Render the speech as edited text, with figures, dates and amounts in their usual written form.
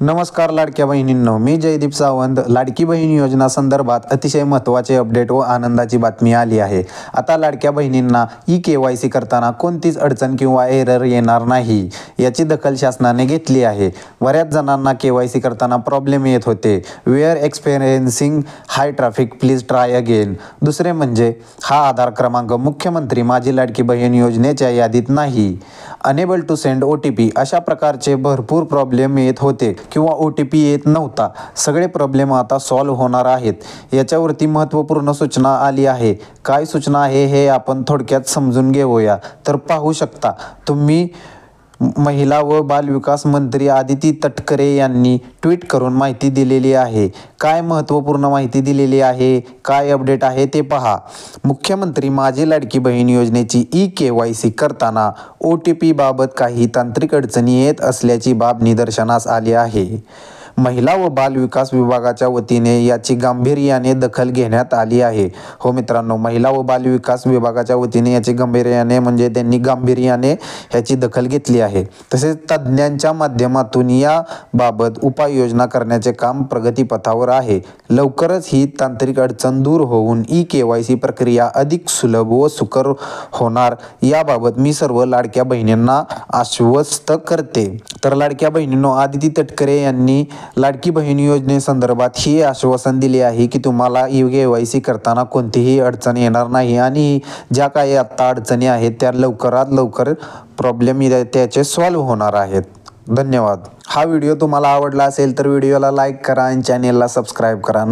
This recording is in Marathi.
नमस्कार लाडक्या बहिणींनो, मी जयदीप सावंत. लाडकी बहीण योजना संदर्भात अतिशय महत्त्वाचे अपडेट व आनंदाची बातमी आली आहे. आता लाडक्या बहिणींना KYC करताना कोणतीच अडचण किंवा एरर येणार नाही याची दखल शासनाने घेतली आहे. बऱ्याच जणांना KYC करताना प्रॉब्लेम येत होते. We are experiencing high traffic, please try again. दुसरे म्हणजे हा आधार क्रमांक मुख्यमंत्री माझी लाडकी बहीण योजनेच्या यादीत नाही. अनेबल टू सेंड OTP अशा प्रकारचे भरपूर प्रॉब्लेम येत होते किंवा OTP येत नव्हता. सगळे प्रॉब्लेम आता सॉल्व्ह होणार आहेत. याच्यावरती महत्त्वपूर्ण सूचना आली आहे. काय सूचना आहे हे आपण थोडक्यात समजून घेऊया. तर पाहू शकता तुम्ही, महिला व बालविकास मंत्री आदिती तटकरे यांनी ट्विट करून माहिती दिलेली आहे. काय महत्त्वपूर्ण माहिती दिलेली आहे, काय अपडेट आहे ते पहा. मुख्यमंत्री माझी लाडकी बहीण योजनेची KYC करताना OTP बाबत काही तांत्रिक अडचणी येत असल्याची बाब निदर्शनास आली आहे. महिला व बालविकास विभागाच्या वतीने याची गांभीर्याने दखल घेण्यात आली आहे. हो मित्रांनो, महिला व बालविकास विभागाच्या वतीने याची गांभीर्याने याची दखल घेतली आहे. तसेच तज्ज्ञांच्या माध्यमातून याबाबत उपाययोजना करण्याचे काम प्रगतीपथावर आहे. लवकरच ही तांत्रिक अडचण दूर होऊन KYC प्रक्रिया अधिक सुलभ व सुकर होणार याबाबत मी सर्व लाडक्या बहिणींना आश्वस्त करते. तर लाडक्या बहिणींनो, आदिती तटकरे यांनी लाडकी बहीण योजनेसंदर्भात ही आश्वासन दिले आहे की तुम्हाला KYC करताना कोणतीही अडचण येणार नाही आणि ज्या काही आत्ता अडचणी आहेत त्या लवकरात लवकर प्रॉब्लेम त्याचे सॉल्व्ह होणार आहेत. धन्यवाद. हा व्हिडिओ तुम्हाला आवडला असेल तर व्हिडिओला लाईक करा आणि चॅनेलला सबस्क्राईब करा.